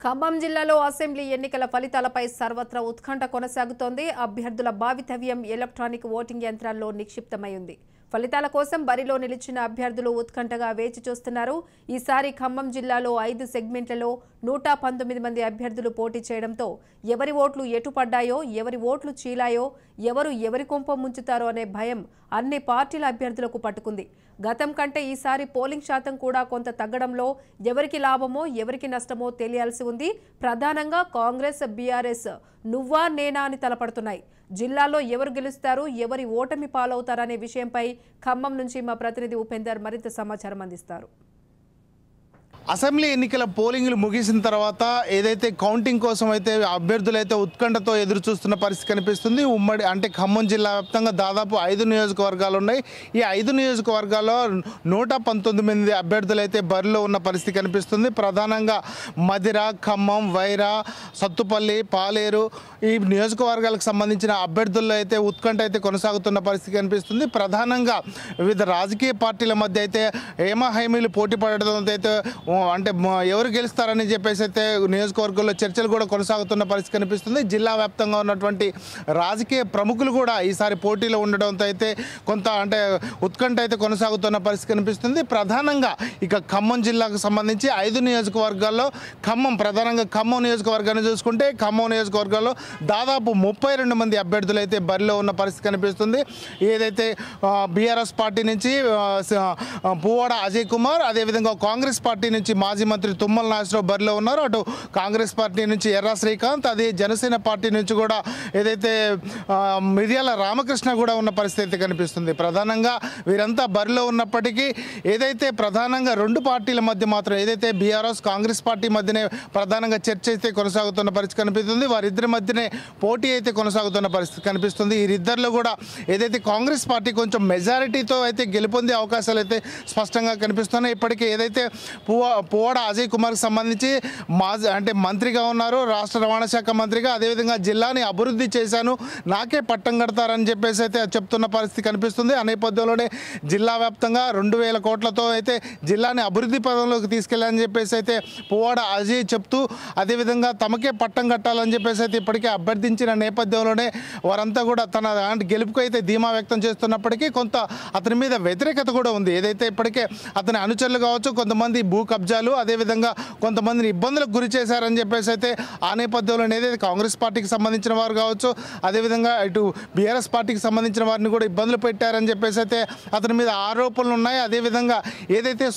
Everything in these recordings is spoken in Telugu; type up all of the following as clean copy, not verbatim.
ఖమ్మం జిల్లాలో అసెంబ్లీ ఎన్నికల ఫలితాలపై సర్వత్రా ఉత్కంఠ కొనసాగుతోంది. అభ్యర్థుల భావితవ్యం ఎలక్ట్రానిక్ ఓటింగ్ యంత్రాల్లో నిక్షిప్తమై ఉంది. ఫలితాల కోసం బరిలో నిలిచిన అభ్యర్థులు ఉత్కంఠగా వేచి చూస్తున్నారు. ఈసారి ఖమ్మం జిల్లాలో 5 సెగ్మెంట్లలో 119 మంది అభ్యర్థులు పోటీ చేయడంతో ఎవరి ఓట్లు ఎటు పడ్డాయో, ఎవరి ఓట్లు చీలాయో, ఎవరి కొంప ముంచుతారో అనే భయం అన్ని పార్టీల అభ్యర్థులకు పట్టుకుంది. గతం కంటే ఈసారి పోలింగ్ శాతం కూడా కొంత తగ్గడంలో ఎవరికి లాభమో ఎవరికి నష్టమో తెలియాల్సి ఉంది. ప్రధానంగా కాంగ్రెస్, బీఆర్ఎస్ నువ్వా నేనా అని తలపడుతున్నాయి. జిల్లాలో ఎవరు గెలుస్తారు, ఎవరి ఓటమి పాలవుతారనే విషయంపై ఖమ్మం నుంచి మా ప్రతినిధి ఉపేందర్ మరింత సమాచారం అందిస్తారు. అసెంబ్లీ ఎన్నికల పోలింగ్లు ముగిసిన తర్వాత ఏదైతే కౌంటింగ్ కోసం అయితే అభ్యర్థులు అయితే ఉత్కంఠతో ఎదురు చూస్తున్న పరిస్థితి కనిపిస్తుంది. ఉమ్మడి అంటే ఖమ్మం జిల్లా వ్యాప్తంగా దాదాపు 5 నియోజకవర్గాలు ఉన్నాయి. ఈ 5 నియోజకవర్గాల్లో 119 మంది అభ్యర్థులు అయితే బరిలో ఉన్న పరిస్థితి కనిపిస్తుంది. ప్రధానంగా మదిర, ఖమ్మం, వైరా, సత్తుపల్లి, పాలేరు ఈ నియోజకవర్గాలకు సంబంధించిన అభ్యర్థుల్లో అయితే ఉత్కంఠ అయితే కొనసాగుతున్న పరిస్థితి కనిపిస్తుంది. ప్రధానంగా వివిధ రాజకీయ పార్టీల మధ్య అయితే హేమహైమీలు పోటీ పడడంతో అయితే అంటే ఎవరు గెలుస్తారని చెప్పేసి అయితే నియోజకవర్గంలో చర్చలు కూడా కొనసాగుతున్న పరిస్థితి కనిపిస్తుంది. జిల్లా వ్యాప్తంగా ఉన్నటువంటి రాజకీయ ప్రముఖులు కూడా ఈసారి పోటీలో ఉండడంతో అయితే కొంత అంటే ఉత్కంఠ అయితే కొనసాగుతున్న పరిస్థితి కనిపిస్తుంది. ప్రధానంగా ఇక ఖమ్మం జిల్లాకు సంబంధించి 5 నియోజకవర్గాల్లో ప్రధానంగా ఖమ్మం నియోజకవర్గాన్ని చూసుకుంటే ఖమ్మం నియోజకవర్గాల్లో దాదాపు 32 మంది అభ్యర్థులు అయితే బరిలో ఉన్న పరిస్థితి కనిపిస్తుంది. ఏదైతే బీఆర్ఎస్ పార్టీ నుంచి పువ్వాడ అజయ్ కుమార్, అదేవిధంగా కాంగ్రెస్ పార్టీ నుంచి మాజీ మంత్రి తుమ్మల నాగేశ్వరరావు బరిలో ఉన్నారు. అటు కాంగ్రెస్ పార్టీ నుంచి ఎర్రా శ్రీకాంత్, అదే జనసేన పార్టీ నుంచి కూడా ఏదైతే మిర్యాల రామకృష్ణ కూడా ఉన్న పరిస్థితి కనిపిస్తుంది. ప్రధానంగా వీరంతా బరిలో ఉన్నప్పటికీ ఏదైతే ప్రధానంగా 2 పార్టీల మధ్య మాత్రం ఏదైతే బీఆర్ఎస్ కాంగ్రెస్ పార్టీ మధ్యనే ప్రధానంగా చర్చ అయితే కొనసాగుతున్న పరిస్థితి కనిపిస్తుంది. వారిద్దరి మధ్యనే పోటీ అయితే కొనసాగుతున్న పరిస్థితి కనిపిస్తుంది. వీరిద్దరిలో కూడా ఏదైతే కాంగ్రెస్ పార్టీ కొంచెం మెజారిటీతో అయితే గెలుపొందే అవకాశాలు అయితే స్పష్టంగా కనిపిస్తున్నాయి. ఇప్పటికే ఏదైతే పువ్వాడ అజయ్ కుమార్కి సంబంధించి మంత్రిగా ఉన్నారు, రాష్ట్ర రవాణా శాఖ మంత్రిగా, అదేవిధంగా జిల్లాని అభివృద్ధి చేశాను, నాకే పట్టం కడతారని చెప్పేసి అయితే చెప్తున్న పరిస్థితి కనిపిస్తుంది. ఆ నేపథ్యంలోనే జిల్లా వ్యాప్తంగా 2000 కోట్లతో అయితే జిల్లాని అభివృద్ధి పదంలోకి తీసుకెళ్లాలని చెప్పేసి అయితే పువ్వాడ అజయ్ చెప్తూ అదేవిధంగా తమకే పట్టం కట్టాలని చెప్పేసి అయితే ఇప్పటికే అభ్యర్థించిన నేపథ్యంలోనే వారంతా కూడా తన గెలుపుకు అయితే ధీమా వ్యక్తం చేస్తున్నప్పటికీ కొంత అతని మీద వ్యతిరేకత కూడా ఉంది. ఏదైతే ఇప్పటికే అతని అనుచరులు కావచ్చు, కొంతమంది భూ కబ్జాలు, అదేవిధంగా కొంతమందిని ఇబ్బందులకు గురి చేశారని చెప్పేసి అయితే ఆ నేపథ్యంలో ఏదైతే కాంగ్రెస్ పార్టీకి సంబంధించిన వారు కావచ్చు, అదేవిధంగా ఇటు బీఆర్ఎస్ పార్టీకి సంబంధించిన వారిని కూడా ఇబ్బందులు పెట్టారని చెప్పేసి అయితే అతని మీద ఆరోపణలు ఉన్నాయి. అదేవిధంగా ఏదైతే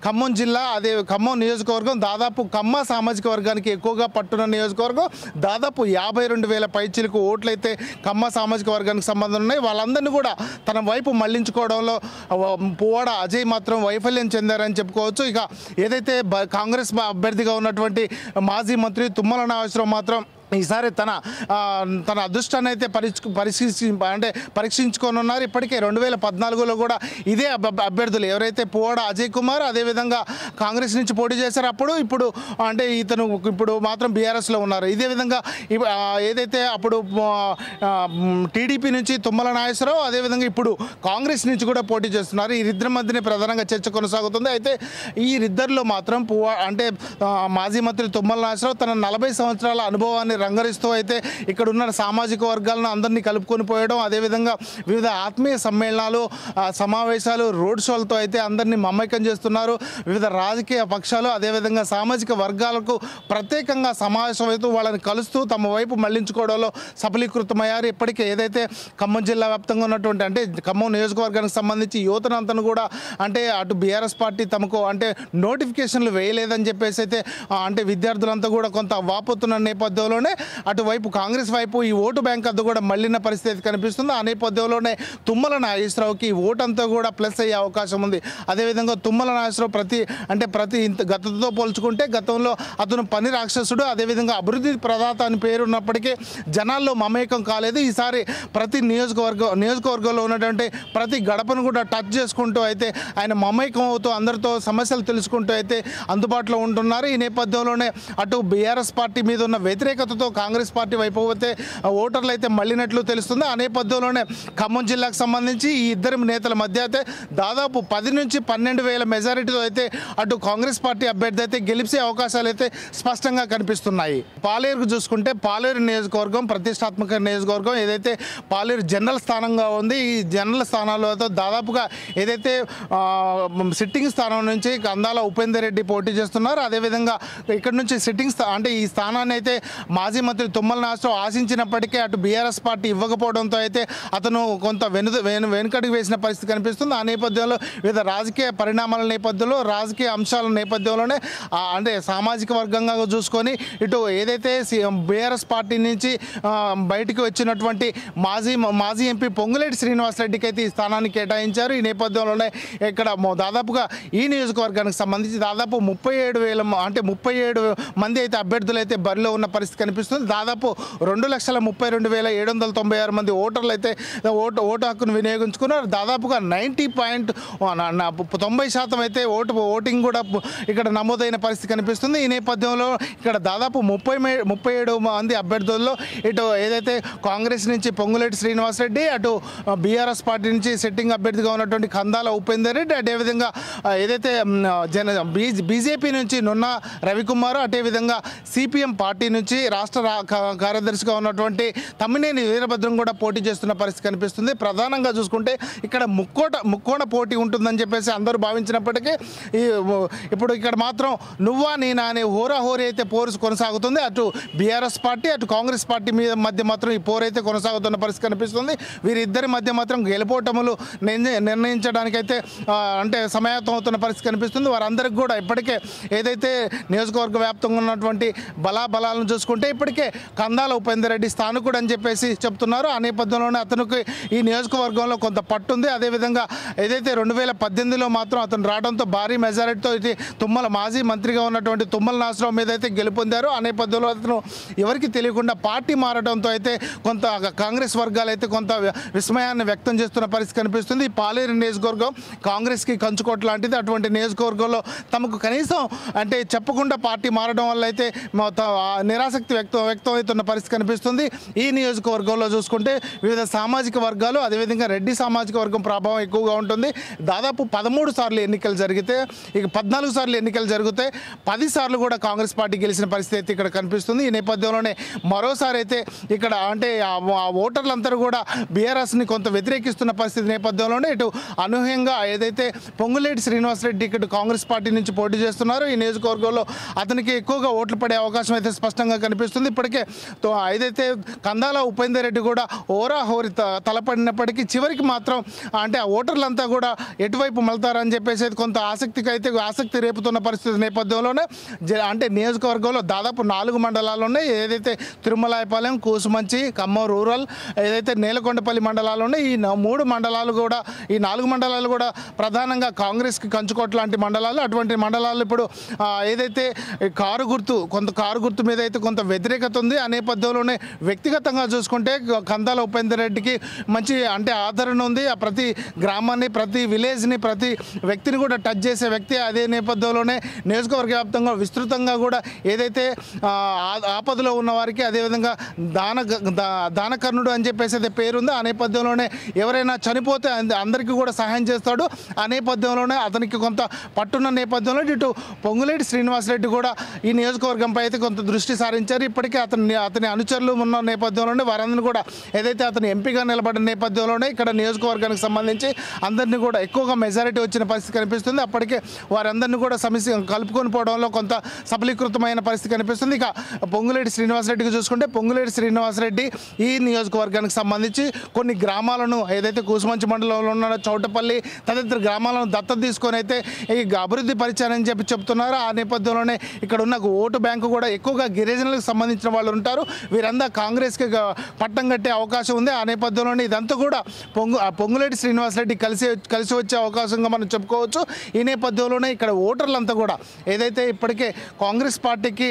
ఖమ్మం జిల్లా ఖమ్మం నియోజకవర్గం దాదాపు కమ్మ సామాజిక వర్గానికి ఎక్కువగా పట్టున్న నియోజకవర్గం, దాదాపు 52,000 పైచిలకు ఓట్లు అయితే కమ్మ సామాజిక వర్గానికి సంబంధం ఉన్నాయి. వాళ్ళందరినీ కూడా తన వైపు మళ్లించుకోవడంలో పువ్వాడ అజయ్ మాత్రం వైఫల్యం చెందారని చెప్పుకోవచ్చు. ఇక ఏదైతే కాంగ్రెస్ అభ్యర్థిగా ఉన్నటువంటి మాజీ మంత్రి తుమ్మల నాగేశ్వరరావు మాత్రం ఈసారి తన అదృష్టాన్ని అయితే పరీక్షించుకోనున్నారు. ఇప్పటికే 2014లో కూడా ఇదే అభ్యర్థులు ఎవరైతే పువ్వాడ అజయ్ కుమార్ అదేవిధంగా కాంగ్రెస్ నుంచి పోటీ చేశారో ఇప్పుడు అంటే ఇతను ఇప్పుడు మాత్రం బీఆర్ఎస్లో ఉన్నారు. ఇదే విధంగా ఏదైతే అప్పుడు టీడీపీ నుంచి తుమ్మల నాగేశ్వరరావు అదేవిధంగా ఇప్పుడు కాంగ్రెస్ నుంచి కూడా పోటీ చేస్తున్నారు. వీరిద్దరి మధ్యనే ప్రధానంగా చర్చ కొనసాగుతుంది. అయితే వీరిద్దరిలో మాత్రం మాజీ మంత్రి తుమ్మల నాగేశ్వరరావు తన 40 సంవత్సరాల అనుభవాన్ని రంగరిస్తూ అయితే ఇక్కడ ఉన్న సామాజిక వర్గాలను అందరినీ కలుపుకొని పోయడం, అదేవిధంగా వివిధ ఆత్మీయ సమ్మేళనాలు, సమావేశాలు, రోడ్ షోలతో అయితే అందరినీ మమైకం చేస్తున్నారు. వివిధ రాజకీయ పక్షాలు అదేవిధంగా సామాజిక వర్గాలకు ప్రత్యేకంగా సమావేశం అవుతూ వాళ్ళని కలుస్తూ తమ వైపు మళ్లించుకోవడంలో సఫలీకృతమయ్యారు. ఇప్పటికే ఏదైతే ఖమ్మం జిల్లా వ్యాప్తంగా ఉన్నటువంటి అంటే ఖమ్మం నియోజకవర్గానికి సంబంధించి యువతనంతను కూడా అంటే అటు బీఆర్ఎస్ పార్టీ తమకు అంటే నోటిఫికేషన్లు వేయలేదని చెప్పేసి అయితే అంటే విద్యార్థులంతా కూడా కొంత వాపోతున్న నేపథ్యంలో అటువైపు కాంగ్రెస్ వైపు ఈ ఓటు బ్యాంక్ అంతా కూడా మళ్ళిన పరిస్థితి కనిపిస్తుంది. ఆ నేపథ్యంలోనే తుమ్మల నాగేశ్వరరావుకి ఓటంతా కూడా ప్లస్ అయ్యే అవకాశం ఉంది. అదేవిధంగా తుమ్మల నాగేశ్వరరావు ప్రతి గతంతో పోల్చుకుంటే గతంలో అతను పని రాక్షసుడు, అదేవిధంగా అభివృద్ధి ప్రదాత అని పేరున్నప్పటికీ జనాల్లో మమేకం కాలేదు. ఈసారి ప్రతి నియోజకవర్గంలో ఉన్నటువంటి ప్రతి గడపను కూడా టచ్ చేసుకుంటూ అయితే ఆయన మమేకం అవుతూ అందరితో సమస్యలు తెలుసుకుంటూ అయితే అందుబాటులో ఉంటున్నారు. ఈ నేపథ్యంలోనే అటు బీఆర్ఎస్ పార్టీ మీద ఉన్న వ్యతిరేకతతో ఉత్కంఠతో కాంగ్రెస్ పార్టీ వైపు పోతే ఓటర్లు అయితే మళ్ళినట్లు తెలుస్తుంది. ఆ నేపథ్యంలోనే ఖమ్మం జిల్లాకు సంబంధించి ఈ ఇద్దరు నేతల మధ్య అయితే దాదాపు 10 నుంచి 12,000 మెజారిటీతో అయితే అటు కాంగ్రెస్ పార్టీ అభ్యర్థి అయితే గెలిచే అవకాశాలు అయితే స్పష్టంగా కనిపిస్తున్నాయి. పాలేరుకు చూసుకుంటే పాలేరు నియోజకవర్గం ప్రతిష్టాత్మక నియోజకవర్గం, ఏదైతే పాలేరు జనరల్ స్థానంగా ఉంది. ఈ జనరల్ స్థానాల్లో దాదాపుగా ఏదైతే సిట్టింగ్ స్థానం నుంచి కందాల ఉపేందర్ రెడ్డి పోటీ చేస్తున్నారు. అదేవిధంగా ఇక్కడ నుంచి సిట్టింగ్ అంటే ఈ స్థానాన్ని అయితే మాజీ మంత్రి తుమ్మల నాగేశ్వరరావు ఆశించినప్పటికీ అటు బీఆర్ఎస్ పార్టీ ఇవ్వకపోవడంతో అయితే అతను కొంత వెనుకడుగు వేసిన పరిస్థితి కనిపిస్తుంది. ఆ నేపథ్యంలో వివిధ రాజకీయ పరిణామాల నేపథ్యంలో, రాజకీయ అంశాల నేపథ్యంలోనే అంటే సామాజిక వర్గంగా చూసుకొని ఇటు ఏదైతే బీఆర్ఎస్ పార్టీ నుంచి బయటికి వచ్చినటువంటి మాజీ ఎంపీ పొంగులేటి శ్రీనివాసరెడ్డికి అయితే ఈ స్థానాన్ని కేటాయించారు. ఈ నేపథ్యంలోనే ఇక్కడ దాదాపుగా ఈ నియోజకవర్గానికి సంబంధించి దాదాపు 37 మంది అయితే అభ్యర్థులు అయితే బరిలో ఉన్న పరిస్థితి కనిపిస్తుంది. దాదాపు 2,32,796 మంది ఓటర్లు అయితే ఓటు హక్కును వినియోగించుకున్నారు. దాదాపుగా 90% అయితే ఓటింగ్ కూడా ఇక్కడ నమోదైన పరిస్థితి కనిపిస్తుంది. ఈ నేపథ్యంలో ఇక్కడ దాదాపు 37 మంది అభ్యర్థుల్లో ఇటు ఏదైతే కాంగ్రెస్ నుంచి పొంగులేటి శ్రీనివాసరెడ్డి, అటు బీఆర్ఎస్ పార్టీ నుంచి సిట్టింగ్ అభ్యర్థిగా ఉన్నటువంటి కందాల ఉపేందర్ రెడ్డి, అదేవిధంగా ఏదైతే బీజేపీ నుంచి నున్న రవికుమార్, అదేవిధంగా సిపిఎం పార్టీ నుంచి రాష్ట్ర కార్యదర్శిగా ఉన్నటువంటి తమ్మినేని వీరభద్రం కూడా పోటీ చేస్తున్న పరిస్థితి కనిపిస్తుంది. ప్రధానంగా చూసుకుంటే ఇక్కడ ముక్కోణ పోటీ ఉంటుందని చెప్పేసి అందరూ భావించినప్పటికీ ఇప్పుడు ఇక్కడ మాత్రం నువ్వా నేనా అనే హోరాహోరీ అయితే పోరు కొనసాగుతుంది. అటు బీఆర్ఎస్ పార్టీ, అటు కాంగ్రెస్ పార్టీ మధ్య మాత్రం ఈ పోరు అయితే కొనసాగుతున్న పరిస్థితి కనిపిస్తుంది. వీరిద్దరి మధ్య మాత్రం గెలుపోటములు నిర్ణయించడానికైతే అంటే సమాయత్తం అవుతున్న పరిస్థితి కనిపిస్తుంది. వారందరికీ కూడా ఇప్పటికే ఏదైతే నియోజకవర్గ వ్యాప్తంగా ఉన్నటువంటి బలాలను చూసుకుంటే ఇప్పటికే కందాల ఉపేందర్ రెడ్డి స్థానికుడు అని చెప్పేసి చెప్తున్నారు. ఆ నేపథ్యంలోనే అతనికి ఈ నియోజకవర్గంలో కొంత పట్టుంది. అదేవిధంగా ఏదైతే 2018లో మాత్రం అతను రావడంతో భారీ మెజారిటీతో ఇది మాజీ మంత్రిగా ఉన్నటువంటి తుమ్మల నాగేశ్వరరావు మీద అయితే గెలుపొందారు. ఆ నేపథ్యంలో అతను ఎవరికి తెలియకుండా పార్టీ మారడంతో అయితే కొంత కాంగ్రెస్ వర్గాలు అయితే కొంత విస్మయాన్ని వ్యక్తం చేస్తున్న పరిస్థితి కనిపిస్తుంది. ఈ పాలేరు నియోజకవర్గం కాంగ్రెస్కి కంచుకోట లాంటిది. అటువంటి నియోజకవర్గంలో తమకు కనీసం అంటే చెప్పకుండా పార్టీ మారడం వల్ల అయితే నిరాసక్తి వ్యక్తం అవుతున్న పరిస్థితి కనిపిస్తుంది. ఈ నియోజకవర్గంలో చూసుకుంటే వివిధ సామాజిక వర్గాలు, అదేవిధంగా రెడ్డి సామాజిక వర్గం ప్రభావం ఎక్కువగా ఉంటుంది. దాదాపు 13 సార్లు ఎన్నికలు జరిగితే ఇక 14 సార్లు ఎన్నికలు జరిగితే 10 సార్లు కూడా కాంగ్రెస్ పార్టీ గెలిచిన పరిస్థితి అయితే ఇక్కడ కనిపిస్తుంది. ఈ నేపథ్యంలోనే మరోసారి అయితే ఇక్కడ అంటే ఆ ఓటర్లందరూ కూడా బీఆర్ఎస్ని కొంత వ్యతిరేకిస్తున్న పరిస్థితి నేపథ్యంలోనే ఇటు అనూహ్యంగా ఏదైతే పొంగులేటి శ్రీనివాసరెడ్డి ఇక్కడ కాంగ్రెస్ పార్టీ నుంచి పోటీ చేస్తున్నారో ఈ నియోజకవర్గంలో అతనికి ఎక్కువగా ఓట్లు పడే అవకాశం అయితే స్పష్టంగా కనిపిస్తుంది. ఇప్పటికే ఏదైతే కందాల ఉపేందర్ రెడ్డి కూడా హోరాహోరి తలపడినప్పటికీ చివరికి మాత్రం అంటే ఆ ఓటర్లంతా కూడా ఎటువైపు మళ్తారని చెప్పేసి కొంత ఆసక్తి రేపుతున్న పరిస్థితి నేపథ్యంలోనే అంటే నియోజకవర్గంలో దాదాపు 4 మండలాలు ఉన్నాయి. ఏదైతే తిరుమలాయపాలెం, కూసుమంచి, ఖమ్మం రూరల్, ఏదైతే నేలకొండపల్లి మండలాలు ఉన్నాయి. ఈ 3 మండలాలు కూడా ఈ 4 మండలాలు కూడా ప్రధానంగా కాంగ్రెస్కి కంచుకోట లాంటి మండలాలు. అటువంటి మండలాలు ఇప్పుడు ఏదైతే కారు గుర్తు మీద అయితే కొంత వ్యతిరేకత ఉంది. ఆ నేపథ్యంలోనే వ్యక్తిగతంగా చూసుకుంటే కందాల ఉపేందర్ రెడ్డికి మంచి అంటే ఆదరణ ఉంది. ఆ ప్రతి గ్రామాన్ని, ప్రతి విలేజ్ని, ప్రతి వ్యక్తిని కూడా టచ్ చేసే వ్యక్తి. అదే నేపథ్యంలోనే నియోజకవర్గ వ్యాప్తంగా విస్తృతంగా కూడా ఏదైతే ఆపదలో ఉన్న వారికి అదేవిధంగా దానకర్ణుడు అని చెప్పేసి అయితే పేరుంది. ఆ నేపథ్యంలోనే ఎవరైనా చనిపోతే అందరికీ కూడా సహాయం చేస్తాడు. ఆ నేపథ్యంలోనే అతనికి కొంత పట్టున్న నేపథ్యంలో ఇటు పొంగులేటి శ్రీనివాసరెడ్డి కూడా ఈ నియోజకవర్గంపై అయితే కొంత దృష్టి సారించారు. ఇప్పటికే అతని అనుచరులు ఉన్న నేపథ్యంలోనే వారందరినీ కూడా ఏదైతే అతను ఎంపీగా నిలబడిన నేపథ్యంలోనే ఇక్కడ నియోజకవర్గానికి సంబంధించి అందరినీ కూడా ఎక్కువగా మెజారిటీ వచ్చిన పరిస్థితి కనిపిస్తుంది. అప్పటికే వారందరినీ కూడా కలుపుకొని పోవడంలో కొంత సఫలీకృతమైన పరిస్థితి కనిపిస్తుంది. ఇక పొంగులేటి శ్రీనివాసరెడ్డికి చూసుకుంటే పొంగులేటి శ్రీనివాసరెడ్డి ఈ నియోజకవర్గానికి సంబంధించి కొన్ని గ్రామాలను ఏదైతే కూసుమంచి మండలంలో ఉన్న చౌటపల్లి తదితర గ్రామాలను దత్తత తీసుకొని అయితే ఈ అభివృద్ధి పరిచారని చెప్తున్నారు. ఆ నేపథ్యంలోనే ఇక్కడ ఉన్న ఓటు బ్యాంకు కూడా ఎక్కువగా గిరిజనులకు సంబంధించిన వాళ్ళు ఉంటారు. వీరంతా కాంగ్రెస్కి పట్టం కట్టే అవకాశం ఉంది. ఆ నేపథ్యంలోనే ఇదంతా కూడా పొంగులేటి శ్రీనివాసరెడ్డి కలిసి వచ్చే అవకాశంగా మనం చెప్పుకోవచ్చు. ఈ నేపథ్యంలోనే ఇక్కడ ఓటర్లంతా కూడా ఏదైతే ఇప్పటికే కాంగ్రెస్ పార్టీకి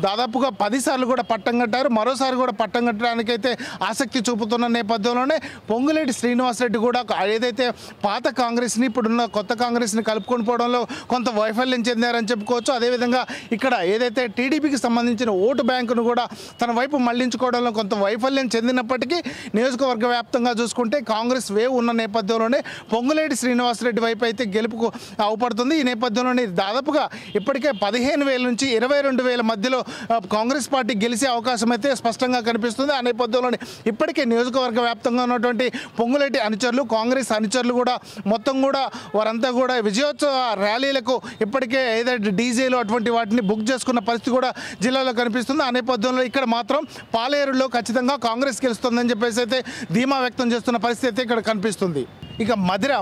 దాదాపుగా 10 సార్లు కూడా పట్టం కట్టారు, మరోసారి కూడా పట్టం కట్టడానికైతే ఆసక్తి చూపుతున్న నేపథ్యంలోనే పొంగులేటి శ్రీనివాసరెడ్డి కూడా ఏదైతే పాత కాంగ్రెస్ని ఇప్పుడున్న కొత్త కాంగ్రెస్ని కలుపుకొని పోవడంలో కొంత వైఫల్యం చెందారని చెప్పుకోవచ్చు. అదేవిధంగా ఇక్కడ ఏదైతే టీడీపీకి సంబంధించిన ఓటు బ్యాంకును కూడా తన వైపు మళ్లించుకోవడంలో కొంత వైఫల్యం చెందినప్పటికీ నియోజకవర్గ వ్యాప్తంగా చూసుకుంటే కాంగ్రెస్ వేవ్ ఉన్న నేపథ్యంలోనే పొంగులేటి శ్రీనివాసరెడ్డి వైపు అయితే గెలుపుకు అవపడుతుంది. ఈ నేపథ్యంలోనే దాదాపుగా ఇప్పటికే 15,000 నుంచి 22,000 మధ్యలో కాంగ్రెస్ పార్టీ గెలిచే అవకాశం అయితే స్పష్టంగా కనిపిస్తుంది. ఆ నేపథ్యంలోనే ఇప్పటికే నియోజకవర్గ వ్యాప్తంగా ఉన్నటువంటి పొంగులేటి అనుచరులు, కాంగ్రెస్ అనుచరులు కూడా మొత్తం కూడా వారంతా కూడా విజయోత్సవ ర్యాలీలకు ఇప్పటికే ఏదైతే డీజేలు అటువంటి వాటిని బుక్ చేసుకున్న పరిస్థితి కూడా జిల్లాలో కనిపిస్తుంది. ఆ నేపథ్యంలో ఇక్కడ మాత్రం పాలేరులో ఖచ్చితంగా కాంగ్రెస్ గెలుస్తుందని చెప్పేసి అయితే ధీమా వ్యక్తం చేస్తున్న పరిస్థితి అయితే ఇక్కడ కనిపిస్తుంది. ఇక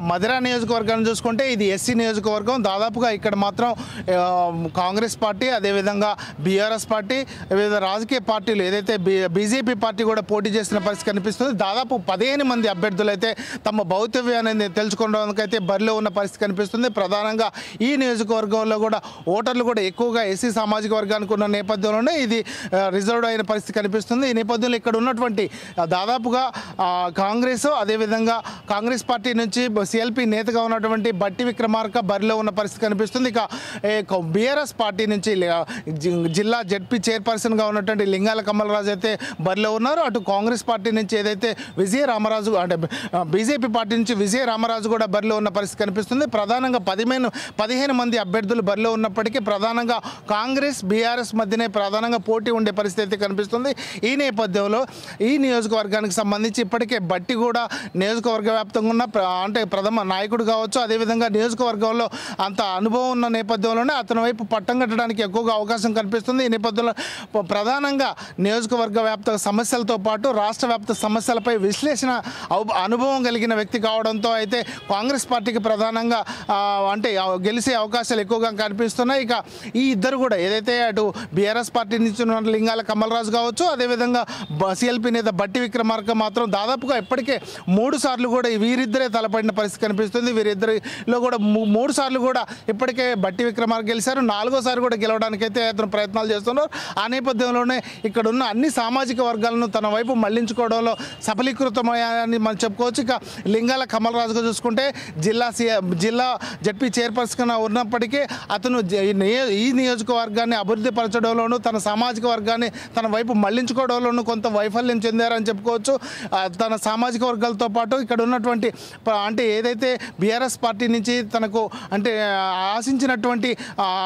మధిర నియోజకవర్గాన్ని చూసుకుంటే ఇది ఎస్సీ నియోజకవర్గం. దాదాపుగా ఇక్కడ మాత్రం కాంగ్రెస్ పార్టీ, అదేవిధంగా బీఆర్ఎస్ పార్టీ, వివిధ రాజకీయ పార్టీలు ఏదైతే బీజేపీ పార్టీ కూడా పోటీ చేస్తున్న పరిస్థితి కనిపిస్తుంది. దాదాపు 15 మంది అభ్యర్థులు అయితే తమ భౌతవ్యాన్ని తెలుసుకోవడానికైతే బరిలో ఉన్న పరిస్థితి కనిపిస్తుంది. ప్రధానంగా ఈ నియోజకవర్గంలో కూడా ఓటర్లు కూడా ఎక్కువగా ఎస్సీ సామాజిక వర్గానికి ఉన్న నేపథ్యంలోనే ఇది రిజర్వ్డ్ అయిన పరిస్థితి కనిపిస్తుంది. ఈ నేపథ్యంలో ఇక్కడ ఉన్నటువంటి దాదాపుగా కాంగ్రెస్, అదేవిధంగా కాంగ్రెస్ పార్టీ నుంచి సిఎల్పి నేతగా ఉన్నటువంటి బట్టి విక్రమార్క బరిలో ఉన్న పరిస్థితి కనిపిస్తుంది. ఇక బీఆర్ఎస్ పార్టీ నుంచి జిల్లా జెడ్పీ చైర్పర్సన్గా ఉన్నటువంటి లింగాల కమలరాజు అయితే బరిలో ఉన్నారు. అటు కాంగ్రెస్ పార్టీ నుంచి ఏదైతే విజయ రామరాజు అంటే బీజేపీ పార్టీ నుంచి విజయ రామరాజు కూడా బరిలో ఉన్న పరిస్థితి కనిపిస్తుంది. ప్రధానంగా 15 మంది అభ్యర్థులు బరిలో ఉన్నప్పటికీ ప్రధానంగా కాంగ్రెస్ బీఆర్ఎస్ మధ్యనే ప్రధానంగా పోటీ ఉండే పరిస్థితి అయితే కనిపిస్తుంది. ఈ నేపథ్యంలో ఈ నియోజకవర్గానికి సంబంధించి ఇప్పటికే బట్టి కూడా నియోజకవర్గ వ్యాప్తంగా ఉన్న అంటే ప్రథమ నాయకుడు కావచ్చు, అదేవిధంగా నియోజకవర్గంలో అంత అనుభవం ఉన్న నేపథ్యంలోనే అతని వైపు పట్టం కట్టడానికి ఎక్కువగా అవకాశం కనిపిస్తుంది. ఈ నేపథ్యంలో ప్రధానంగా నియోజకవర్గ వ్యాప్త సమస్యలతో పాటు రాష్ట్ర వ్యాప్త సమస్యలపై విశ్లేషణ అనుభవం కలిగిన వ్యక్తి కావడంతో అయితే కాంగ్రెస్ పార్టీకి ప్రధానంగా అంటే గెలిచే అవకాశాలు ఎక్కువగా కనిపిస్తున్నాయి. ఇక ఈ ఇద్దరు కూడా ఏదైతే అటు బీఆర్ఎస్ పార్టీ నుంచి ఉన్న లింగాల కమలరాజు కావచ్చు, అదేవిధంగా సిఎల్పి నేత బట్టి విక్రమార్క మాత్రం దాదాపుగా ఇప్పటికే 3 సార్లు కూడా వీరిద్దరే తలపడిన పరిస్థితి కనిపిస్తుంది. వీరిద్దరిలో కూడా 3 సార్లు కూడా ఇప్పటికే బట్టి విక్రమార్క గెలిచారు. 4వ సారి కూడా గెలవడానికైతే అతను ప్రయత్నాలు చేస్తున్నారు. ఆ నేపథ్యంలోనే ఇక్కడ ఉన్న అన్ని సామాజిక వర్గాలను తన వైపు మళ్లించుకోవడంలో సఫలీకృతమయ్యాయని మనం చెప్పుకోవచ్చు. ఇక లింగాల కమలరాజుగా చూసుకుంటే జిల్లా జడ్పీ చైర్పర్సన్గా ఉన్నప్పటికీ అతను ఈ నియోజకవర్గాన్ని అభివృద్ధి పరచడంలోనూ తన సామాజిక వర్గాన్ని తన వైపు మళ్లించుకోవడంలోనూ కొంత వైఫల్యం చెందారని చెప్పుకోవచ్చు. తన సామాజిక వర్గాలతో పాటు ఇక్కడ ఉన్నటువంటి అంటే ఏదైతే బీఆర్ఎస్ పార్టీ నుంచి తనకు అంటే ఆశించినటువంటి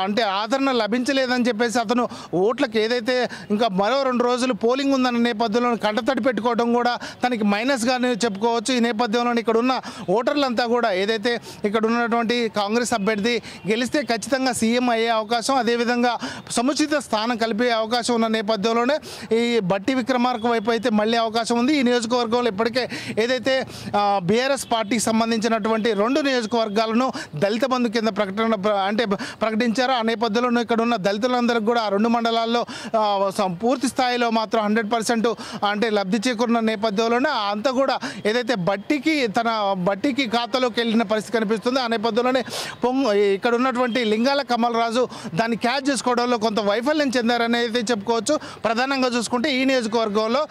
అంటే ఆదరణ లభించలేదని చెప్పేసి అతను ఓట్లకు ఏదైతే ఇంకా మరో 2 రోజులు పోలింగ్ ఉందన్న నేపథ్యంలో కంటతడి పెట్టుకోవడం కూడా తనకి మైనస్గానే చెప్పుకోవచ్చు. ఈ నేపథ్యంలో ఇక్కడ ఉన్న ఓటర్లంతా కూడా ఏదైతే ఇక్కడ ఉన్నటువంటి కాంగ్రెస్ అభ్యర్థి గెలిస్తే ఖచ్చితంగా సీఎం అయ్యే అవకాశం, అదేవిధంగా సముచిత స్థానం కలిపే అవకాశం ఉన్న నేపథ్యంలోనే ఈ బట్టి విక్రమార్క వైపు అయితే మళ్ళీ అవకాశం ఉంది. ఈ నియోజకవర్గంలో ఇప్పటికే ఏదైతే బీఆర్ఎస్ పార్టీకి సంబంధించినటువంటి 2 నియోజకవర్గాలను దళిత బంధు కింద ప్రకటించారు. ఆ నేపథ్యంలో ఇక్కడ ఉన్న దళితులందరికీ కూడా ఆ 2 మండలాల్లో పూర్తి స్థాయిలో మాత్రం 100% అంటే లబ్ధి చేకూరిన నేపథ్యంలోనే అంతా కూడా ఏదైతే బట్టికి ఖాతాలోకి వెళ్ళిన పరిస్థితి కనిపిస్తుంది. ఆ నేపథ్యంలోనే ఇక్కడ ఉన్నటువంటి లింగాల కమలరాజు దాన్ని క్యాచ్ చేసుకోవడంలో కొంత వైఫల్యం చెందారనేది చెప్పుకోవచ్చు. ప్రధానంగా చూసుకుంటే ఈ నియోజకవర్గంలో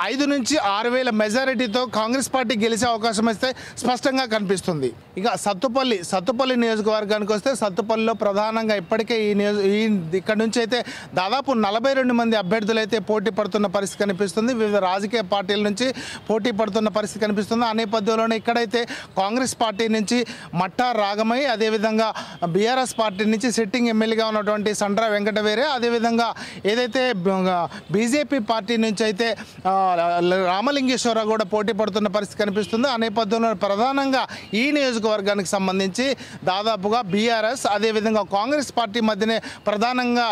5 నుంచి 6,000 మెజారిటీతో కాంగ్రెస్ పార్టీ గెలిచే అవకాశం అయితే స్పష్టంగా కనిపిస్తుంది. ఇక సత్తుపల్లి నియోజకవర్గానికి వస్తే సత్తుపల్లిలో ప్రధానంగా ఇప్పటికే ఇక్కడ నుంచి అయితే దాదాపు 42 మంది అభ్యర్థులు అయితే పోటీ పడుతున్న పరిస్థితి కనిపిస్తుంది. వివిధ రాజకీయ పార్టీల నుంచి పోటీ పడుతున్న పరిస్థితి కనిపిస్తుంది. ఆ నేపథ్యంలోనే ఇక్కడైతే కాంగ్రెస్ పార్టీ నుంచి మట్టా రాగమయ్య, అదేవిధంగా బీఆర్ఎస్ పార్టీ నుంచి సిట్టింగ్ ఎమ్మెల్యేగా ఉన్నటువంటి సండ్ర వెంకటవేరే, అదేవిధంగా ఏదైతే బీజేపీ పార్టీ నుంచి అయితే రామలింగేశ్వరరావు కూడా పోటీ పడుతున్న పరిస్థితి కనిపిస్తుంది. ఆ నేపథ్యంలో ప్రధానంగా ఈ నియోజకవర్గానికి సంబంధించి దాదాపుగా బీఆర్ఎస్ అదేవిధంగా కాంగ్రెస్ పార్టీ మధ్యనే ప్రధానంగా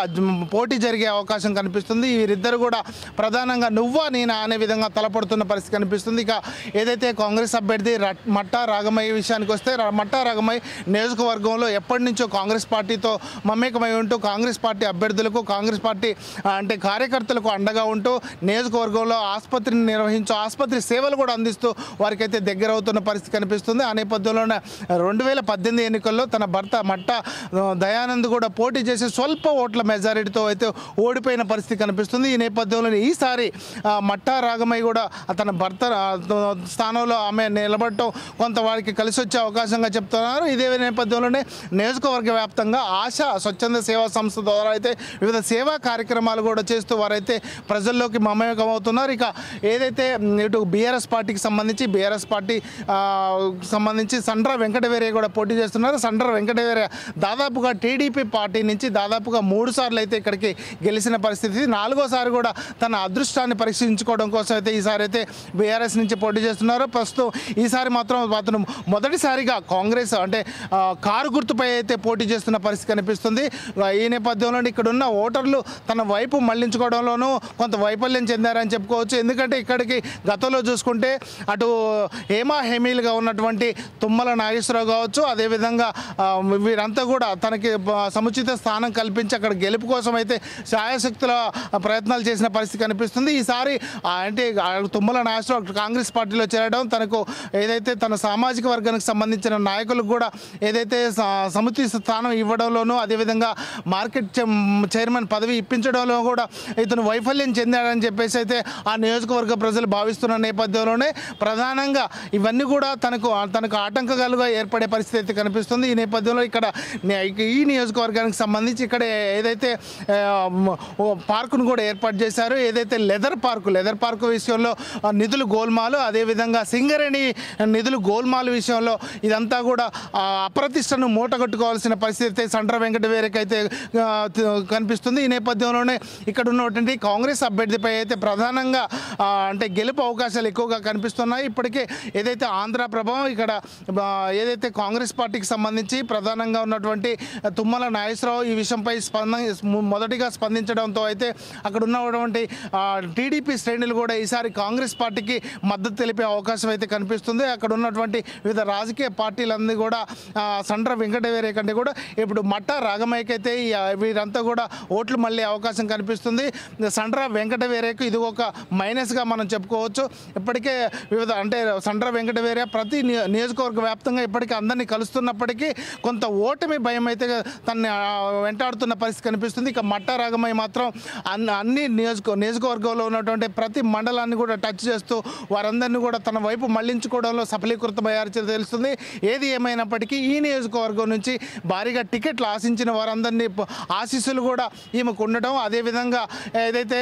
పోటీ జరిగే అవకాశం కనిపిస్తుంది. వీరిద్దరు కూడా ప్రధానంగా నువ్వా నేనా అనే విధంగా తలపడుతున్న పరిస్థితి కనిపిస్తుంది. ఇక ఏదైతే కాంగ్రెస్ అభ్యర్థి మట్టా రాగమయ్య విషయానికి వస్తే మట్టా రాగమయ్య నియోజకవర్గంలో ఎప్పటి నుంచో కాంగ్రెస్ పార్టీతో మమేకమై ఉంటూ కాంగ్రెస్ పార్టీ అభ్యర్థులకు కాంగ్రెస్ పార్టీ అంటే కార్యకర్తలకు అండగా ఉంటూ నియోజకవర్గంలో ఆసుపత్రిని నిర్వహించు ఆసుపత్రి సేవలు కూడా అందిస్తూ వారికైతే దగ్గర అవుతున్న పరిస్థితి కనిపిస్తుంది. ఆ నేపథ్యంలోనే 2018 ఎన్నికల్లో తన భర్త మట్టా దయానంద్ కూడా పోటీ చేసి స్వల్ప ఓట్ల మెజారిటీతో అయితే ఓడిపోయిన పరిస్థితి కనిపిస్తుంది. ఈ నేపథ్యంలో ఈసారి మట్టా రాగమయ్య కూడా తన భర్త స్థానంలో ఆమె నిలబడటం కొంత వారికి కలిసి వచ్చే అవకాశంగా చెప్తున్నారు. ఇదే నేపథ్యంలోనే నియోజకవర్గ వ్యాప్తంగా ఆశా స్వచ్ఛంద సేవా సంస్థ ద్వారా అయితే వివిధ సేవా కార్యక్రమాలు కూడా చేస్తూ వారైతే ప్రజల్లోకి మమేకం అవుతున్నారు. ఇక ఏదైతే ఇటు బీఆర్ఎస్ పార్టీకి సంబంధించి సండ్ర వెంకటవీరయ్య కూడా పోటీ చేస్తున్నారు. సండ్ర వెంకటవీరయ్య దాదాపుగా టీడీపీ పార్టీ నుంచి దాదాపుగా 3 సార్లు అయితే ఇక్కడికి గెలిచిన పరిస్థితి. 4వ సారి కూడా తన అదృష్టాన్ని పరీక్షించుకోవడం కోసం అయితే ఈసారి అయితే బీఆర్ఎస్ నుంచి పోటీ చేస్తున్నారు. ప్రస్తుతం ఈసారి మాత్రం అతను మొదటిసారిగా కాంగ్రెస్ అంటే కారు గుర్తుపై అయితే పోటీ చేస్తున్న పరిస్థితి కనిపిస్తుంది. ఈ నేపథ్యంలో ఇక్కడ ఉన్న ఓటర్లు తన వైపు మళ్లించుకోవడంలోనూ కొంత వైఫల్యం చెందారని చెప్పుకోవచ్చు. ఎందుకంటే ఇక్కడికి గతంలో చూసుకుంటే అటు హేమీలుగా ఉన్నటువంటి తుమ్మల నాగేశ్వరరావు కావచ్చు, అదేవిధంగా వీరంతా కూడా తనకి సముచిత స్థానం కల్పించి అక్కడ గెలుపు కోసం అయితే శాయశక్తుల ప్రయత్నాలు చేసిన పరిస్థితి కనిపిస్తుంది. ఈసారి అంటే తుమ్మల నాగేశ్వరరావు కాంగ్రెస్ పార్టీలో చేరడం, తనకు ఏదైతే తన సామాజిక వర్గానికి సంబంధించిన నాయకులకు కూడా ఏదైతే సముచిత స్థానం ఇవ్వడంలోనూ, అదేవిధంగా మార్కెట్ చైర్మన్ పదవి ఇప్పించడంలో కూడా ఇతను వైఫల్యం చెందాడని చెప్పేసి అయితే ఆ నియోజకవర్గ ప్రజలు భావిస్తున్న నేపథ్యంలోనే ప్రధానంగా ఇవన్నీ కూడా తనకు ఆటంకాలుగా ఏర్పడే పరిస్థితి అయితే కనిపిస్తుంది. ఈ నేపథ్యంలో ఇక్కడ ఈ నియోజకవర్గానికి సంబంధించి ఇక్కడ ఏదైతే పార్కును కూడా ఏర్పాటు చేశారు, ఏదైతే లెదర్ పార్కు విషయంలో నిధులు గోల్మాలు, అదేవిధంగా సింగరేణి నిధులు గోల్మాలు విషయంలో ఇదంతా కూడా అప్రతిష్టను మూటగట్టుకోవాల్సిన పరిస్థితి సండ్ర వెంకటవీరయ్యకి అయితే కనిపిస్తుంది. ఈ నేపథ్యంలోనే ఇక్కడ ఉన్నటువంటి కాంగ్రెస్ అభ్యర్థిపై అయితే ప్రధానంగా అంటే గెలుపు అవకాశాలు ఎక్కువగా కనిపిస్తున్నాయి. ఇప్పటికే ఏదైతే ఆంధ్ర ప్రభావం ఇక్కడ ఏదైతే కాంగ్రెస్ పార్టీకి సంబంధించి ప్రధానంగా ఉన్నటువంటి తుమ్మల నాగేశ్వరరావు ఈ విషయంపై మొదటిగా స్పందించడంతో అయితే అక్కడ ఉన్నటువంటి టీడీపీ శ్రేణులు కూడా ఈసారి కాంగ్రెస్ పార్టీకి మద్దతు తెలిపే అవకాశం అయితే కనిపిస్తుంది. అక్కడ ఉన్నటువంటి వివిధ రాజకీయ పార్టీలన్నీ కూడా సండ్ర వెంకటవీరయ్య కంటే కూడా ఇప్పుడు మట్టా రాగమయ్యకి అయితే వీరంతా కూడా ఓట్లు మళ్ళీ అవకాశం కనిపిస్తుంది. సండ్ర వెంకటవీరయ్యకు ఇది ఒక మైనస్గా మనం చెప్పుకోవచ్చు. ఇప్పటికే వివిధ అంటే సండ్ర వెంకటవీరయ్య ప్రతి నియోజకవర్గ వ్యాప్తంగా ఇప్పటికీ అందరినీ కలుస్తున్నప్పటికీ కొంత ఓటమి భయం అయితే తనని వెంటాడుతున్న పరిస్థితి కనిపిస్తుంది. ఇక మట్టా రాగమయ్య మాత్రం అన్ని నియోజకవర్గంలో ఉన్నటువంటి ప్రతి మండలాన్ని కూడా టచ్ చేస్తూ వారందరినీ కూడా తన వైపు మళ్లించుకోవడంలో సఫలీకృతమయ్యారు తెలుస్తుంది. ఏది ఏమైనప్పటికీ ఈ నియోజకవర్గం నుంచి భారీగా టికెట్లు ఆశించిన వారందరినీ ఆశీస్సులు కూడా ఈమెకు ఉండటం, అదేవిధంగా ఏదైతే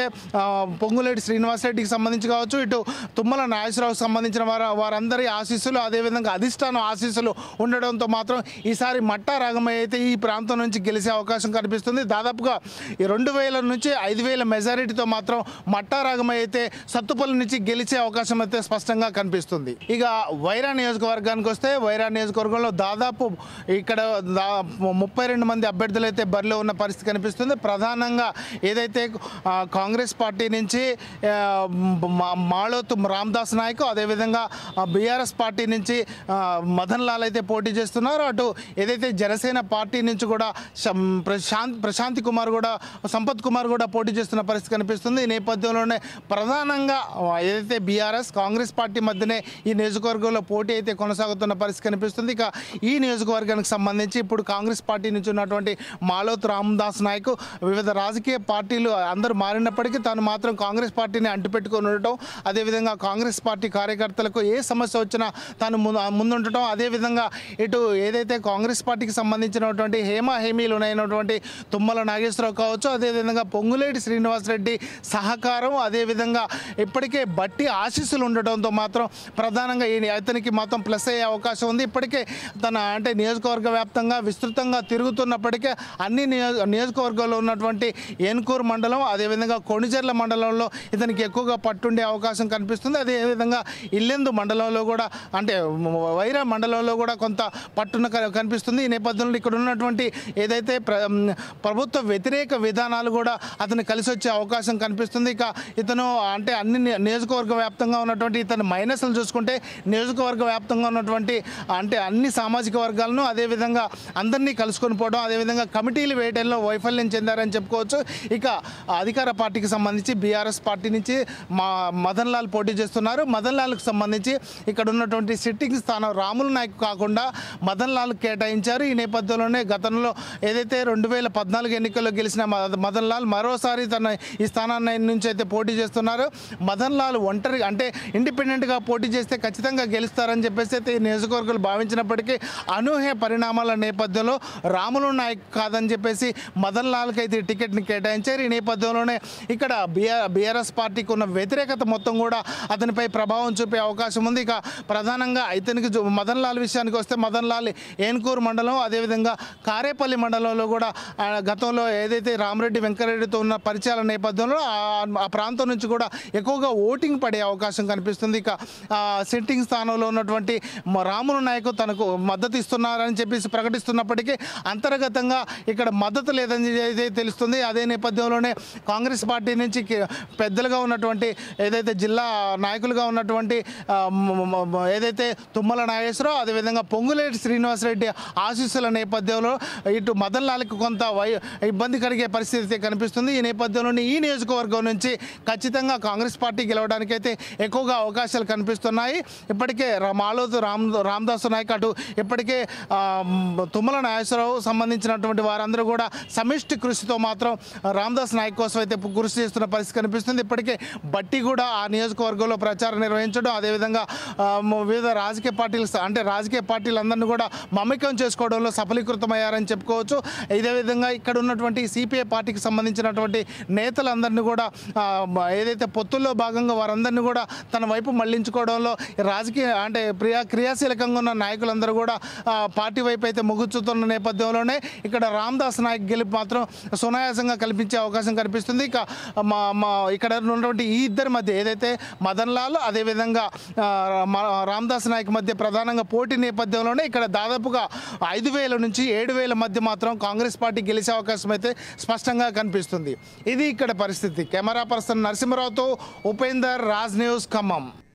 పొంగులేటి శ్రీనివాసరెడ్డికి సంబంధించి కావచ్చు, ఇటు తుమ్మల నాగేశ్వరరావుకి సంబంధించిన వారందరి ఆశీస్సులు, అదేవిధంగా అధిష్టానం ఆశీస్సులు ఉండడంతో మాత్రం ఈసారి మట్టా రాగమయ్య అయితే ఈ ప్రాంతం నుంచి గెలిచే అవకాశం కనిపిస్తుంది. దాదాపుగా 2000 నుంచి 5000 మెజారిటీతో మాత్రం మట్టా రాగమయ్య అయితే సత్తుపల్లి నుంచి గెలిచే అవకాశం అయితే స్పష్టంగా కనిపిస్తుంది. ఇక వైరా నియోజకవర్గానికి వస్తే వైరా నియోజకవర్గంలో దాదాపు ఇక్కడ 32 మంది అభ్యర్థులు అయితే బరిలో ఉన్న పరిస్థితి కనిపిస్తుంది. ప్రధానంగా ఏదైతే కాంగ్రెస్ పార్టీ నుంచి మాళోతు రామదాస్ నాయక్, అదేవిధంగా బీఆర్ఎస్ పార్టీ నుంచి మదన్ లాల్ అయితే పోటీ చేస్తున్నారు. అటు ఏదైతే జనసేన పార్టీ నుంచి కూడా ప్రశాంత్ కుమార్ కూడా సంపత్ కుమార్ కూడా పోటీ చేస్తున్న పరిస్థితి కనిపిస్తుంది. ఈ నేపథ్యంలోనే ప్రధానంగా ఏదైతే బీఆర్ఎస్ కాంగ్రెస్ పార్టీ మధ్యనే ఈ నియోజకవర్గంలో పోటీ అయితే కొనసాగుతున్న పరిస్థితి కనిపిస్తుంది. ఇక ఈ నియోజకవర్గానికి సంబంధించి ఇప్పుడు కాంగ్రెస్ పార్టీ నుంచి ఉన్నటువంటి మాలోత్ రామదాస్ నాయక్ వివిధ రాజకీయ పార్టీలు అందరూ మారినప్పటికీ తాను మాత్రం కాంగ్రెస్ పార్టీని అంటిపెట్టుకొని ఉండటం, అదేవిధంగా కాంగ్రెస్ పార్టీ కార్యకర్తలకు ఏ సమస్య వచ్చినా తాను ముందుండటం, అదేవిధంగా ఇటు ఏదైతే కాంగ్రెస్ పార్టీకి సంబంధించినటువంటి హేమీలు అయినటువంటి తుమ్మల నాగేశ్వరరావు కావచ్చు, అదేవిధంగా పొంగులేటి శ్రీనివాసరెడ్డి సహకారం, అదేవిధంగా ఇప్పటికే బట్టి ఆశీస్సులు ఉండటంతో మాత్రం ప్రధానంగా అతనికి మాత్రం ప్లస్ అయ్యే అవకాశం ఉంది. ఇప్పటికే తన అంటే నియోజకవర్గ వ్యాప్తంగా విస్తృతంగా తిరుగుతున్నప్పటికీ అన్ని నియోజకవర్గాల్లో ఉన్నటువంటి ఏన్కూరు మండలం, అదేవిధంగా కొణిజర్ల మండలంలో ఇతనికి ఎక్కువగా పట్టుండే అవకాశం కనిపిస్తుంది. అదేవిధంగా ఇల్లెందు మండలంలో కూడా అంటే వైరా మండలంలో కూడా కొంత పట్టున కనిపిస్తుంది. ఈ నేపథ్యంలో ఇక్కడ ఉన్నటువంటి ఏదైతే ప్రభుత్వ వ్యతిరేక విధానాలు కూడా అతను కలిసి వచ్చే అవకాశం కనిపిస్తుంది. ఇక ఇతను అంటే అన్ని నియోజకవర్గ వ్యాప్తంగా ఉన్నటువంటి ఇతను మైనస్లు చూసుకుంటే నియోజకవర్గ వ్యాప్తంగా ఉన్నటువంటి అంటే అన్ని సామాజిక వర్గాలను అదేవిధంగా అందరినీ కలుసుకొని పోవడం, అదేవిధంగా కమిటీలు వేయడంలో వైఫల్యం చెందారని చెప్పుకోవచ్చు. ఇక అధికార పార్టీకి సంబంధించి బీఆర్ఎస్ పార్టీ నుంచి మదన్ లాల్ పోటీ చేస్తున్నారు. మదన్ లాల్కి సంబంధించి ఇక్కడ ఉన్నటువంటి సిట్టింగ్ స్థానం రాములు నాయక్ కాకుండా మదన్ లాల్ కేటాయించారు. ఈ నేపథ్యంలోనే గతంలో ఏదైతే 2014 ఎన్నికల్లో గెలిచిన మదన్ లాల్ మరోసారి తన ఈ స్థానాన్ని నుంచి అయితే పోటీ చేస్తున్నారు. మదన్ లాల్ ఒంటరి అంటే ఇండిపెండెంట్గా పోటీ చేస్తే ఖచ్చితంగా గెలుస్తారని చెప్పేసి అయితే ఈ నియోజకవర్గాలు భావించినప్పటికీ అనూహ్య పరిణామాల నేపథ్యంలో రాములు నాయక్ కాదని చెప్పేసి మదన్ లాల్కి అయితే టికెట్ని కేటాయించారు. ఈ నేపథ్యంలోనే ఇక్కడ బీఆర్ఎస్ పార్టీకి ఉన్న వ్యతిరేకత మొత్తం కూడా అతనిపై ప్రభావం చూపే అవకాశం ఉంది. ఇక ప్రధానంగా ఇతనికి మదన్ లాల్ విషయానికి వస్తే మదన్ లాల్ ఏన్కూరు మండలం అదేవిధంగా కారేపల్లి మండలంలో కూడా గతంలో ఏదైతే రామరెడ్డి వెంకరెడ్డితో ఉన్న పరిచయాల నేపథ్యంలో ఆ ప్రాంతం నుంచి కూడా ఎక్కువగా ఓటింగ్ పడే అవకాశం కనిపిస్తుంది. ఇక సిట్టింగ్ స్థానంలో ఉన్నటువంటి రాములు నాయక్ తనకు మద్దతు ఇస్తున్నారని చెప్పేసి ప్రకటిస్తున్నప్పటికీ అంతర్గతంగా ఇక్కడ మద్దతు లేదని తెలుస్తుంది. అదే నేపథ్యంలోనే కాంగ్రెస్ పార్టీ నుంచి పెద్దలుగా ఉన్నటువంటి ఏదైతే జిల్లా నాయకులుగా ఉన్నటువంటి ఏదైతే తుమ్మల నాగేశ్వరరావు అదేవిధంగా పొంగులేటి శ్రీనివాసరెడ్డి ఆశీస్సుల నేపథ్యంలో ఇటు మదన్ లాల్కి కొంత ఇబ్బంది కలిగే పరిస్థితి కనిపిస్తుంది. ఈ నేపథ్యంలోనే ఈ నియోజకవర్గం నుంచి ఖచ్చితంగా కాంగ్రెస్ పార్టీ గెలవడానికి అయితే ఎక్కువగా అవకాశాలు కనిపిస్తున్నాయి. ఇప్పటికే మాలోతు రామదాసు నాయక్ అటు ఇప్పటికే తుమ్మల నాగేశ్వరరావు సంబంధించినటువంటి వారందరూ కూడా సమిష్టి కృషితో మాత్రం రామదాస్ నాయక్ కోసం అయితే కృషి చేస్తున్న పరిస్థితి కనిపిస్తుంది. ఇప్పటికే బట్టి కూడా ఆ నియోజకవర్గంలో ప్రచారం నిర్వహించడం అదేవిధంగా వివిధ రాజకీయ పార్టీలందరినీ కూడా మమేకం చేసుకోవడంలో సఫలీకృతమయ్యారని చెప్పుకోవచ్చు. ఇదే విధంగా ఇక్కడ ఉన్నటువంటి సిపిఐ పార్టీకి సంబంధించినటువంటి నేతలందరినీ కూడా ఏదైతే పొత్తుల్లో భాగంగా వారందరినీ కూడా తన వైపు మళ్లించుకోవడంలో క్రియాశీలకంగా ఉన్న నాయకులందరూ కూడా పార్టీ వైపు అయితే మొగ్గుచుతున్న నేపథ్యంలోనే ఇక్కడ రామదాస్ నాయక్ గెలుపు మాత్రం సునాయాసంగా కల్పించే అవకాశం కనిపిస్తుంది. ఇక ఇక్కడ ఉన్నటువంటి ఈ ఇద్దరి మధ్య ఏదైతే మదన్ లాల్ అదేవిధంగా రామదాస్ నాయక్ మధ్య ప్రధానంగా పోటీ నేపథ్యంలోనే ఇక్కడ దాదాపుగా 5,000 నుంచి 7,000 మధ్య మాత్రం కాంగ్రెస్ పార్టీ గెలిచే అవకాశం అయితే స్పష్టంగా కనిపిస్తుంది. ఇది ఇక్కడ పరిస్థితి. కెమెరా పర్సన్ నరసింహరావుతో ఉపేందర్, రాజ్ న్యూస్, ఖమ్మం.